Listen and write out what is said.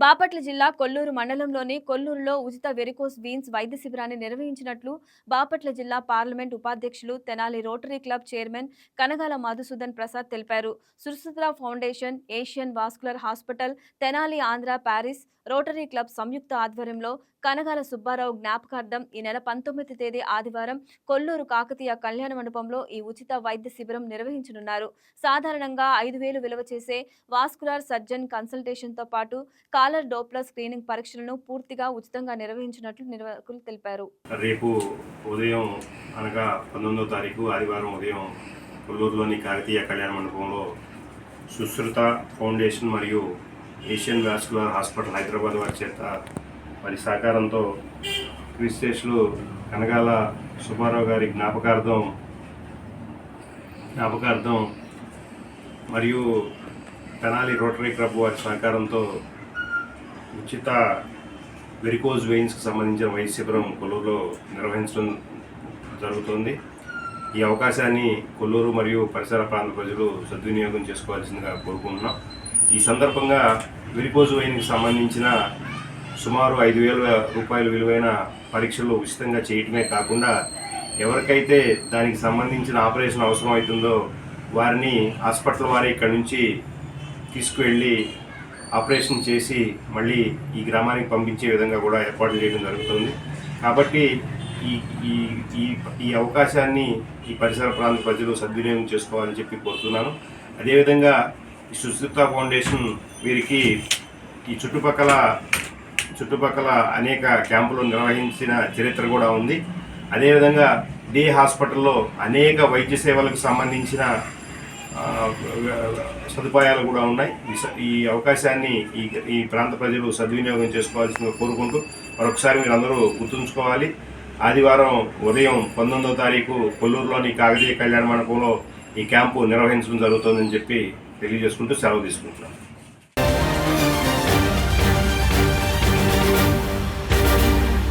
బాపట్ల జిల్లా కొల్లూరు మండలంలోని కొల్లూరులో ఉచిత వెరికోస్ వీన్స్ వైద్య శిబిరాన్ని నిర్వహించినట్లు బాపట్ల జిల్లా పార్లమెంట్ ఉపాధ్యక్షులు Tenali rotary club chairman Kanagala Madhusudan Prasad తెలిపారు. Sushruta foundation, Asian vascular hospital, Tenali Andhra Paris rotary club సంయుక్త ఆధ్వర్యంలో కనగాల సుబ్బారావు జ్ఞాపకార్థం ఈ నెల 19 తేదీ ఆదివారం కొల్లూరు కాకతీయ కళ్యాణ మండపంలో ఈ ఉచిత వైద్య శిబిరం నిర్వహించనున్నారు. సాధారణంగా 5,000 విలువ చేసే వాస్కులర్ సర్జన్ కన్సల్టేషన్తో పాటు కాలర్ డోప్లర్ స్క్రీనింగ్ పరీక్షలను పూర్తిగా ఉచితంగా నిర్వహించినట్లు నిర్వాహకులు తెలిపారు. రేపు ఉదయం అనగా 19వ తారీఖు ఆదివారం ఉదయం కొల్లూరులోని కాకతీయ కళ్యాణ మండపంలో సుశ్రుత ఫౌండేషన్ మరియు ఏషియన్ వాస్కులర్ హాస్పిటల్ హైదరాబాద్ వారి సహకారంతో క్రిస్టేషులు కనగాల సుబ్బారావు గారి జ్ఞాపకార్థం మరియు తెనాలి రోటరీ క్లబ్ వారి సహకారంతో ఉచిత వెరికోజ్ వెయిన్స్కి సంబంధించిన వైద్య శిబిరం కొల్లూరులో నిర్వహించడం జరుగుతుంది. ఈ అవకాశాన్ని కొల్లూరు మరియు పరిసర ప్రాంత ప్రజలు సద్వినియోగం చేసుకోవాల్సిందిగా కోరుకుంటున్నాం. ఈ సందర్భంగా వెరికోజ్ వెయిన్కి సంబంధించిన సుమారు 5,000 రూపాయల విలువైన పరీక్షలు ఉచితంగా చేయటమే కాకుండా ఎవరికైతే దానికి సంబంధించిన ఆపరేషన్ అవసరం అవుతుందో వారిని హాస్పిటల్ వారి ఇక్కడి నుంచి తీసుకువెళ్ళి ఆపరేషన్ చేసి మళ్ళీ ఈ గ్రామానికి పంపించే విధంగా కూడా ఏర్పాట్లు చేయడం జరుగుతుంది. కాబట్టి ఈ అవకాశాన్ని ఈ పరిసర ప్రాంత ప్రజలు సద్వినియోగం చేసుకోవాలని చెప్పి కోరుతున్నాను. అదేవిధంగా ఈ సుశ్రుత ఫౌండేషన్ వీరికి ఈ చుట్టుపక్కల అనేక క్యాంపులు నిర్వహించిన చరిత్ర కూడా ఉంది. అదేవిధంగా డే హాస్పిటల్లో అనేక వైద్య సేవలకు సంబంధించిన సదుపాయాలు కూడా ఉన్నాయి. ఈ అవకాశాన్ని ఈ ప్రాంత ప్రజలు సద్వినియోగం చేసుకోవాల్సిందిగా కోరుకుంటూ మరొకసారి మీరు అందరూ గుర్తుంచుకోవాలి. ఆదివారం ఉదయం 19వ తారీఖు కొల్లూరులోని కాకతీయ కళ్యాణ మండపంలో ఈ క్యాంపు నిర్వహించడం జరుగుతుందని చెప్పి తెలియజేసుకుంటూ సెలవు తీసుకుంటున్నాను.